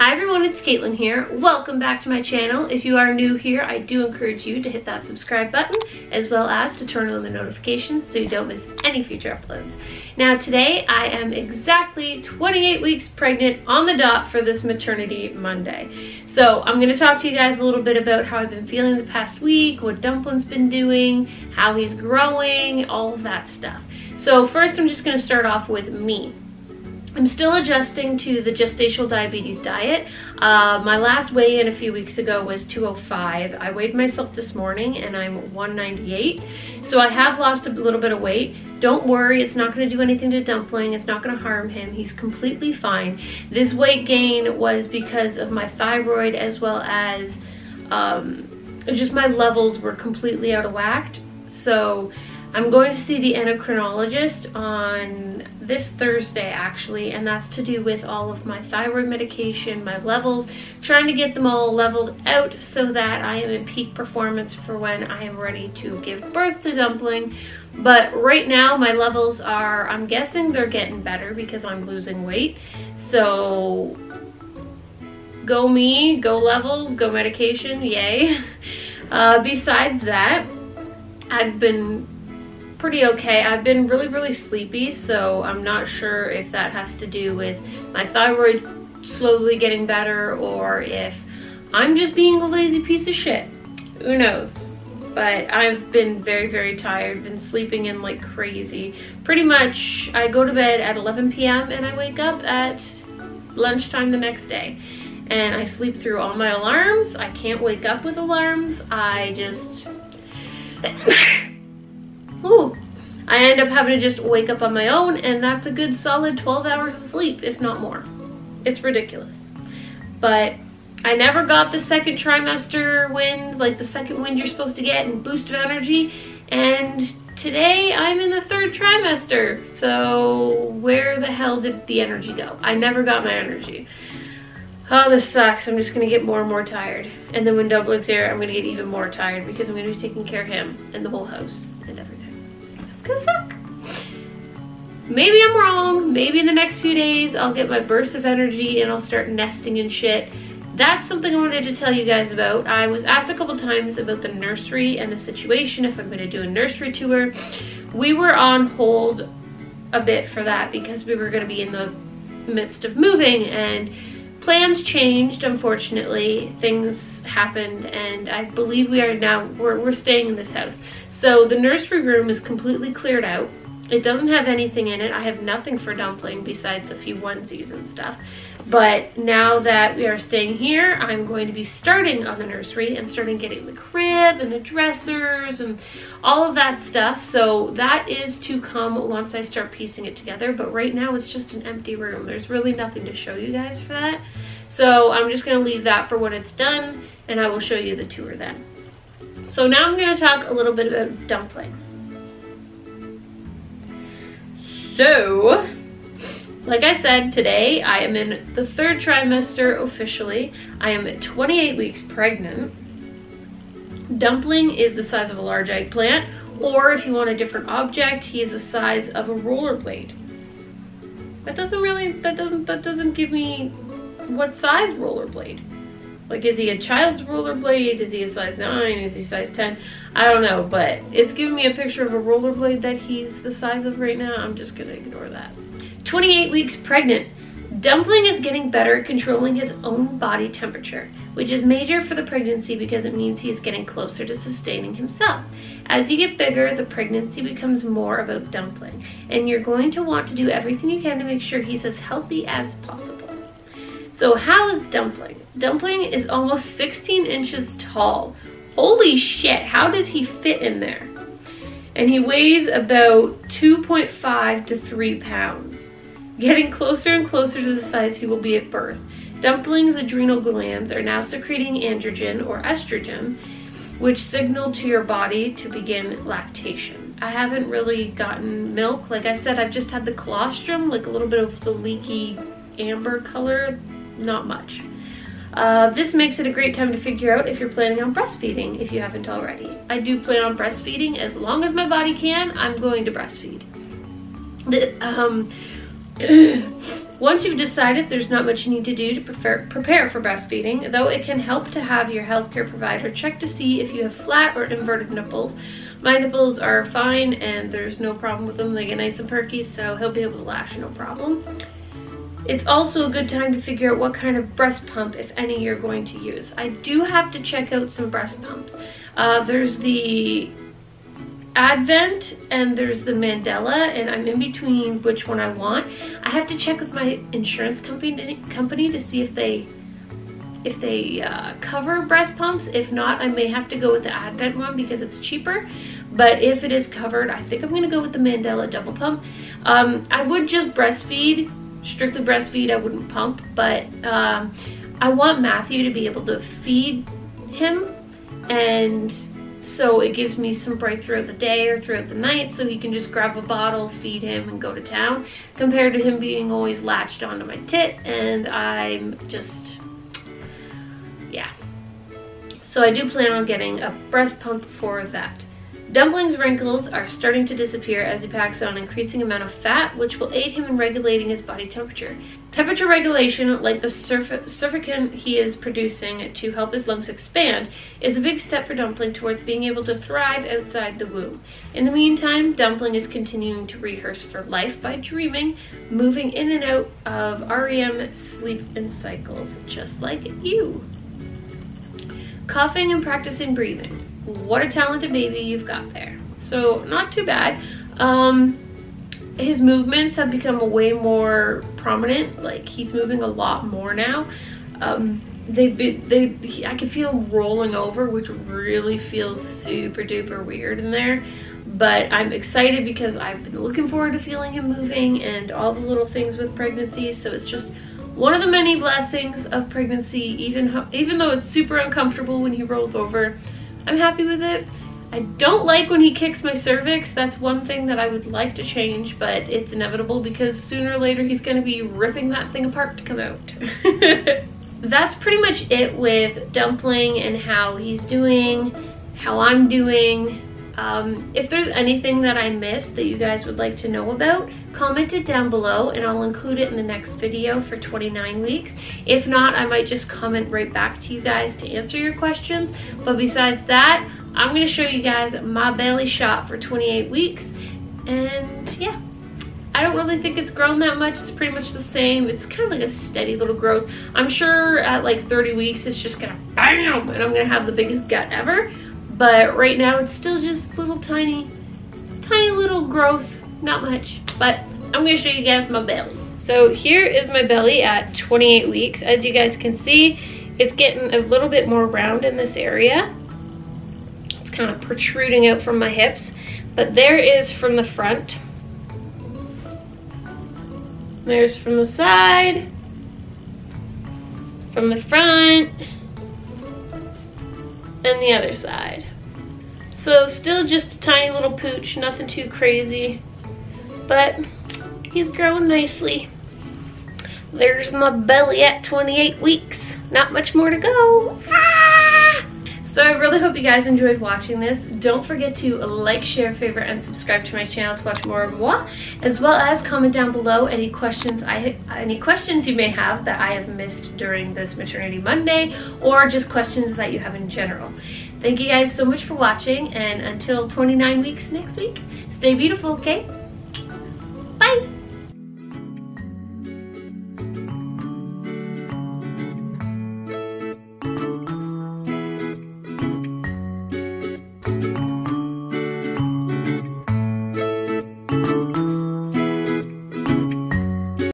Hi everyone, it's Caitlyn here. Welcome back to my channel. If you are new here, I do encourage you to hit that subscribe button as well as to turn on the notifications so you don't miss any future uploads. Now today I am exactly 28 weeks pregnant on the dot for this Maternity Monday. So I'm going to talk to you guys a little bit about how I've been feeling the past week, what Dumpling's been doing, how he's growing, all of that stuff. So first I'm just going to start off with me. I'm still adjusting to the gestational diabetes diet. My last weigh-in a few weeks ago was 205. I weighed myself this morning and I'm 198. So I have lost a little bit of weight. Don't worry, it's not going to do anything to Dumpling. It's not going to harm him. He's completely fine. This weight gain was because of my thyroid as well as just my levels were completely out of whack. So I'm going to see the endocrinologist on this Thursday actually, and that's to do with all of my thyroid medication, my levels, trying to get them all leveled out so that I am in peak performance for when I am ready to give birth to Dumpling. But right now my levels are, I'm guessing they're getting better because I'm losing weight. So go me, go levels, go medication, yay. Besides that, I've been pretty okay. I've been really sleepy, so I'm not sure if that has to do with my thyroid slowly getting better or if I'm just being a lazy piece of shit. Who knows? But I've been very tired, been sleeping in like crazy. Pretty much I go to bed at 11 p.m. and I wake up at lunchtime the next day. And I sleep through all my alarms. I can't wake up with alarms. I just ooh, I end up having to just wake up on my own, and that's a good solid 12 hours of sleep, if not more. It's ridiculous. But I never got the second trimester wind, like the second wind you're supposed to get and boost of energy, and today I'm in the third trimester, so where the hell did the energy go? I never got my energy. Oh, this sucks. I'm just gonna get more and more tired. And then when Dumpling's there, I'm gonna get even more tired because I'm gonna be taking care of him and the whole house and everything. It's gonna suck. Maybe I'm wrong. Maybe in the next few days I'll get my burst of energy and I'll start nesting and shit. That's something I wanted to tell you guys about. I was asked a couple times about the nursery and the situation, if I'm gonna do a nursery tour. We were on hold a bit for that because we were gonna be in the midst of moving, and plans changed, unfortunately. Things happened, and I believe we are now, we're staying in this house. So the nursery room is completely cleared out. It doesn't have anything in it. I have nothing for Dumpling besides a few onesies and stuff. But now that we are staying here, I'm going to be starting on the nursery and starting getting the crib and the dressers and all of that stuff. So that is to come once I start piecing it together. But right now it's just an empty room. There's really nothing to show you guys for that. So I'm just going to leave that for when it's done, and I will show you the tour then. So now I'm going to talk a little bit about Dumpling. So, like I said, today I am in the third trimester officially. I am 28 weeks pregnant. Dumpling is the size of a large eggplant, or if you want a different object, he is the size of a rollerblade. That doesn't give me what size rollerblade. Like, is he a child's rollerblade? Is he a size 9? Is he size 10? I don't know, but it's giving me a picture of a rollerblade that he's the size of right now. I'm just gonna ignore that. 28 weeks pregnant. Dumpling is getting better at controlling his own body temperature, which is major for the pregnancy because it means he's getting closer to sustaining himself. As you get bigger, the pregnancy becomes more about Dumpling, and you're going to want to do everything you can to make sure he's as healthy as possible. So how is Dumpling? Dumpling is almost 16 inches tall. Holy shit, how does he fit in there? And he weighs about 2.5 to 3 pounds. Getting closer and closer to the size he will be at birth. Dumpling's adrenal glands are now secreting androgen or estrogen, which signal to your body to begin lactation. I haven't really gotten milk. Like I said, I've just had the colostrum, like a little bit of the leaky amber color, not much. This makes it a great time to figure out if you're planning on breastfeeding, if you haven't already. I do plan on breastfeeding as long as my body can. I'm going to breastfeed. Once you've decided, there's not much you need to do to prepare for breastfeeding, though it can help to have your healthcare provider check to see if you have flat or inverted nipples. My nipples are fine and there's no problem with them. They get nice and perky, so he'll be able to latch no problem. It's also a good time to figure out what kind of breast pump, if any, you're going to use. I do have to check out some breast pumps. There's the Advent and there's the Mandela, and I'm in between which one I want. I have to check with my insurance company to see if they cover breast pumps. If not, I may have to go with the Advent one because it's cheaper. But if it is covered, I think I'm going to go with the Mandela double pump. I would just breastfeed, strictly breastfeed. I wouldn't pump, but I want Matthew to be able to feed him, and so it gives me some break throughout the day or throughout the night, so he can just grab a bottle, feed him, and go to town, compared to him being always latched onto my tit, and I'm just, yeah. So I do plan on getting a breast pump for that. Dumpling's wrinkles are starting to disappear as he packs on an increasing amount of fat, which will aid him in regulating his body temperature. Temperature regulation, like the surfactant he is producing to help his lungs expand, is a big step for Dumpling towards being able to thrive outside the womb. In the meantime, Dumpling is continuing to rehearse for life by dreaming, moving in and out of REM sleep and cycles, just like you. Coughing and practicing breathing. What a talented baby you've got there. So not too bad. His movements have become way more prominent. Like, he's moving a lot more now. I can feel him rolling over, which really feels super duper weird in there. But I'm excited because I've been looking forward to feeling him moving and all the little things with pregnancy. So it's just one of the many blessings of pregnancy, even though it's super uncomfortable when he rolls over. I'm happy with it. I don't like when he kicks my cervix. That's one thing that I would like to change, but it's inevitable because sooner or later he's going to be ripping that thing apart to come out. That's pretty much it with Dumpling and how he's doing, how I'm doing. If there's anything that I missed that you guys would like to know about, comment it down below and I'll include it in the next video for 29 weeks. If not, I might just comment right back to you guys to answer your questions. But besides that, I'm going to show you guys my belly shot for 28 weeks. And yeah, I don't really think it's grown that much. It's pretty much the same. It's kind of like a steady little growth. I'm sure at like 30 weeks it's just gonna BAM! And I'm gonna have the biggest gut ever. But right now it's still just little tiny little growth, not much. But I'm gonna show you guys my belly. So here is my belly at 28 weeks. As you guys can see, it's getting a little bit more round in this area. It's kind of protruding out from my hips. But there is from the front. There's from the side, from the front, and the other side. So still just a tiny little pooch, nothing too crazy, but he's growing nicely. There's my belly at 28 weeks. Not much more to go. Ah! So I really hope you guys enjoyed watching this. Don't forget to like, share, favorite, and subscribe to my channel to watch more of moi, as well as comment down below any questions you may have that I have missed during this Maternity Monday, or just questions that you have in general. Thank you guys so much for watching, and until 29 weeks next week, stay beautiful, okay?